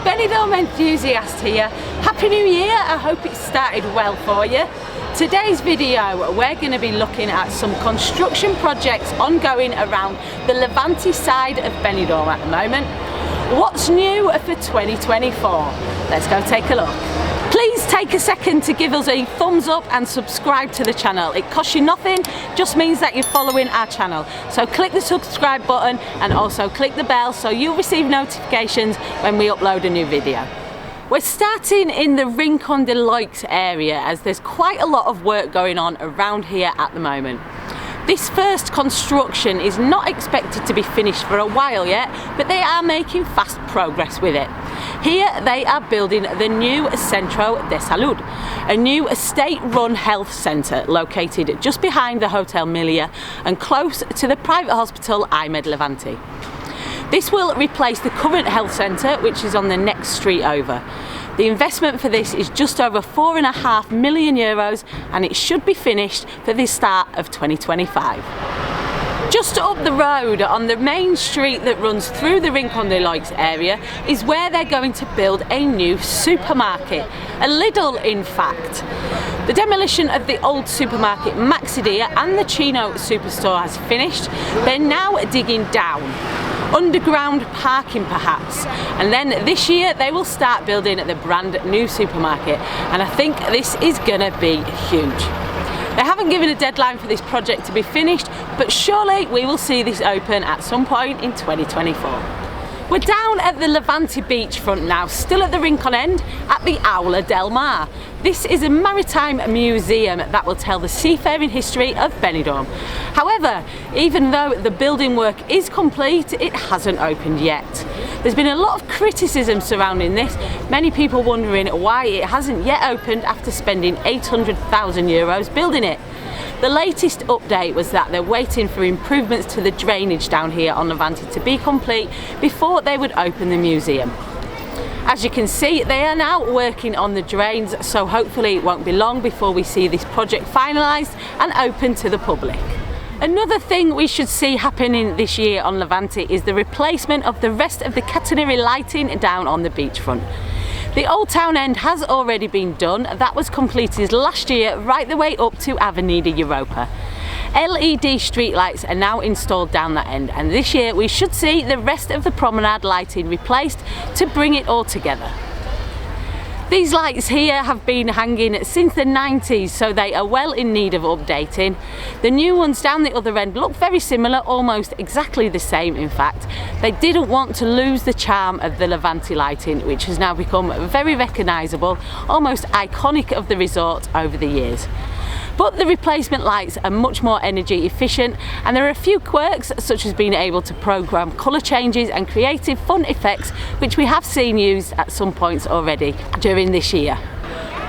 Benidorm Enthusiast here. Happy New Year, I hope it started well for you. Today's video we're going to be looking at some construction projects ongoing around the Levante side of Benidorm at the moment. What's new for 2024? Let's go take a look. Please take a second to give us a thumbs up and subscribe to the channel. It costs you nothing, just means that you're following our channel. So click the subscribe button and also click the bell so you'll receive notifications when we upload a new video. We're starting in the Rincon de Loix area as there's quite a lot of work going on around here at the moment. This first construction is not expected to be finished for a while yet, but they are making fast progress with it. Here they are building the new Centro Des Salud, a new state-run health centre located just behind the Hotel Milia and close to the private hospital IMED Levante. This will replace the current health centre, which is on the next street over. The investment for this is just over €4.5 million and it should be finished for the start of 2025. Just up the road on the main street that runs through the Rincon de Loix area is where they're going to build a new supermarket, a Lidl in fact. The demolition of the old supermarket Maxidia and the Chino superstore has finished. They're now digging down. Underground parking perhaps, and then this year they will start building the brand new supermarket, and I think this is gonna be huge. They haven't given a deadline for this project to be finished, but surely we will see this open at some point in 2024. We're down at the Levante beachfront now, still at the Rincon end, at the Aula del Mar. This is a Maritime Museum that will tell the seafaring history of Benidorm. However, even though the building work is complete, it hasn't opened yet. There's been a lot of criticism surrounding this, many people wondering why it hasn't yet opened after spending €800,000 building it. The latest update was that they're waiting for improvements to the drainage down here on Levante to be complete before they would open the museum. As you can see, they are now working on the drains, so hopefully it won't be long before we see this project finalised and open to the public. Another thing we should see happening this year on Levante is the replacement of the rest of the catenary lighting down on the beachfront. The Old Town end has already been done. That was completed last year right the way up to Avenida Europa. LED streetlights are now installed down that end, and this year we should see the rest of the promenade lighting replaced to bring it all together. These lights here have been hanging since the 90s, so they are well in need of updating. The new ones down the other end look very similar, almost exactly the same in fact. They didn't want to lose the charm of the Levante lighting, which has now become very recognisable, almost iconic of the resort over the years. But the replacement lights are much more energy efficient, and there are a few quirks such as being able to program colour changes and creative fun effects, which we have seen used at some points already during this year.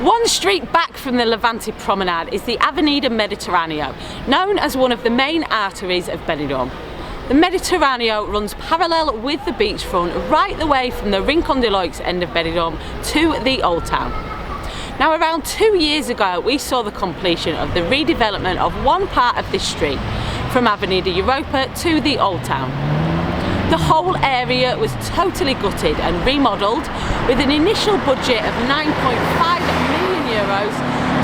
One street back from the Levante Promenade is the Avenida Mediterraneo, known as one of the main arteries of Benidorm. The Mediterraneo runs parallel with the beachfront right the way from the Rincon de Loix end of Benidorm to the Old Town. Now, around 2 years ago we saw the completion of the redevelopment of one part of this street from Avenida Europa to the Old Town. The whole area was totally gutted and remodelled with an initial budget of €9.5 million,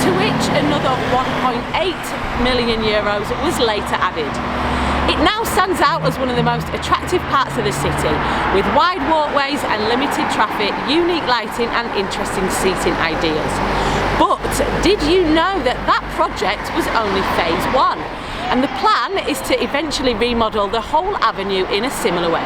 to which another €1.8 million was later added. It now stands out as one of the most attractive parts of the city, with wide walkways and limited traffic, unique lighting and interesting seating ideas. But did you know that that project was only phase 1? And the plan is to eventually remodel the whole avenue in a similar way.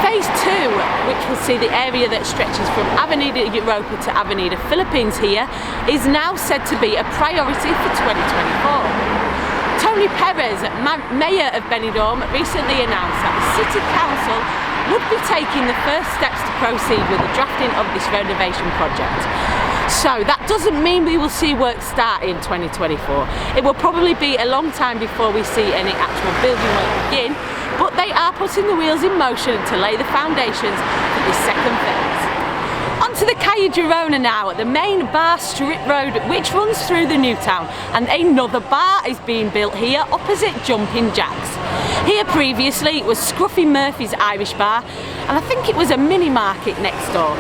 Phase 2, which will see the area that stretches from Avenida Europa to Avenida Philippines here, is now said to be a priority for 2024. Tony Perez, Mayor of Benidorm, recently announced that the City Council would be taking the first steps to proceed with the drafting of this renovation project. So that doesn't mean we will see work start in 2024. It will probably be a long time before we see any actual building work begin, but they are putting the wheels in motion to lay the foundations for this second phase. Onto the Calle Girona now, the main bar strip road which runs through the new town, and another bar is being built here opposite Jumping Jacks. Here previously was Scruffy Murphy's Irish Bar, and I think it was a mini market next door.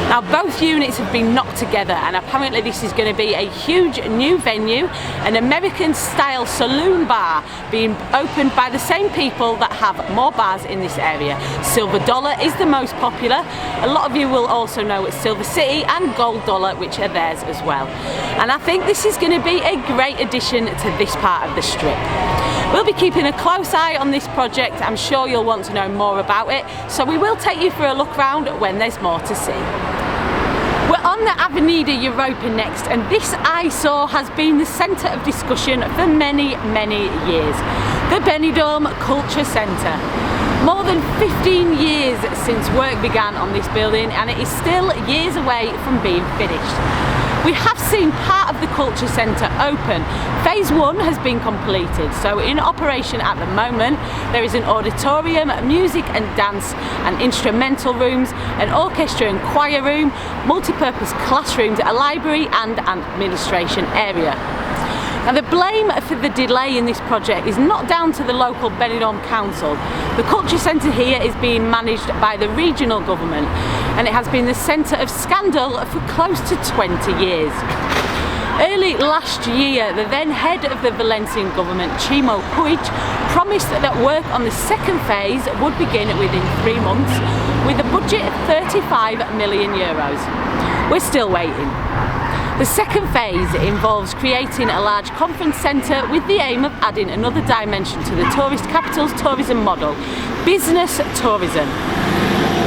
Now both units have been knocked together, and apparently this is going to be a huge new venue, an American style saloon bar being opened by the same people that have more bars in this area. Silver Dollar is the most popular. A lot of you will also know it's Silver City and Gold Dollar, which are theirs as well. And I think this is going to be a great addition to this part of the strip. We'll be keeping a close eye on this project. I'm sure you'll want to know more about it, so we will take you for a look round when there's more to see. We're on the Avenida Europa next, and this eyesore has been the centre of discussion for many, many years. The Benidorm Culture Centre. More than 15 years since work began on this building, and it is still years away from being finished. We have seen part of the Culture Centre open. Phase 1 has been completed, so in operation at the moment there is an auditorium, music and dance and instrumental rooms, an orchestra and choir room, multi-purpose classrooms, a library and an administration area. Now the blame for the delay in this project is not down to the local Benidorm Council. The Culture Centre here is being managed by the regional government, and it has been the centre of scandal for close to 20 years. Early last year, the then head of the Valencian government, Chimo Puig, promised that work on the second phase would begin within 3 months with a budget of €35 million. We're still waiting. The second phase involves creating a large conference centre with the aim of adding another dimension to the tourist capital's tourism model, business tourism.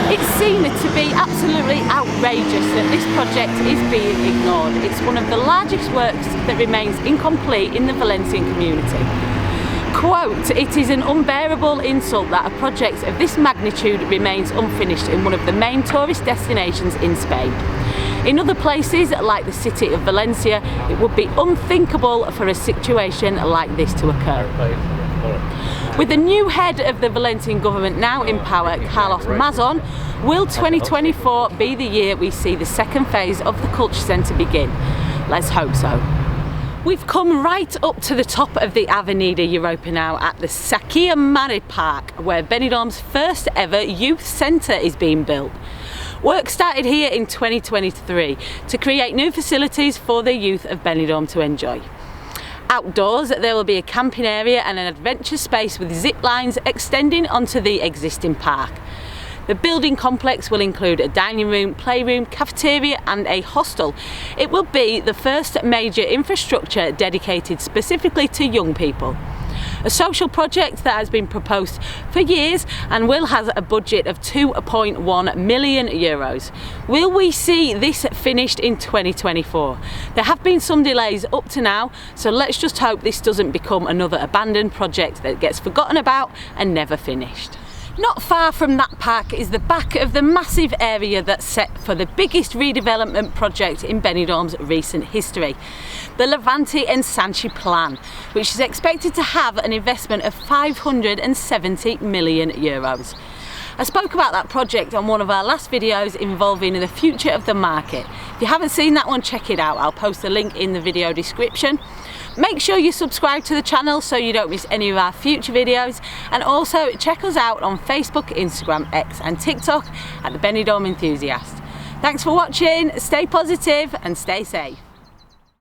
It's seen to be absolutely outrageous that this project is being ignored. It's one of the largest works that remains incomplete in the Valencian community. Quote, "It is an unbearable insult that a project of this magnitude remains unfinished in one of the main tourist destinations in Spain. In other places, like the city of Valencia, it would be unthinkable for a situation like this to occur." With the new head of the Valencian government now in power, Carlos Mazon, will 2024 be the year we see the second phase of the Culture Centre begin? Let's hope so. We've come right up to the top of the Avenida Europa now at the Sakia Mare Park, where Benidorm's first ever youth centre is being built. Work started here in 2023 to create new facilities for the youth of Benidorm to enjoy. Outdoors, there will be a camping area and an adventure space with zip lines extending onto the existing park. The building complex will include a dining room, playroom, cafeteria and a hostel. It will be the first major infrastructure dedicated specifically to young people. A social project that has been proposed for years and will have a budget of €2.1 million. Will we see this finished in 2024? There have been some delays up to now, so let's just hope this doesn't become another abandoned project that gets forgotten about and never finished. Not far from that park is the back of the massive area that's set for the biggest redevelopment project in Benidorm's recent history, the Levante and Sanche plan, which is expected to have an investment of €570 million. I spoke about that project on one of our last videos involving the future of the market. If you haven't seen that one, check it out. I'll post a link in the video description. Make sure you subscribe to the channel so you don't miss any of our future videos, and also check us out on Facebook, Instagram, X and TikTok at the Benidorm Enthusiast. Thanks for watching, stay positive and stay safe.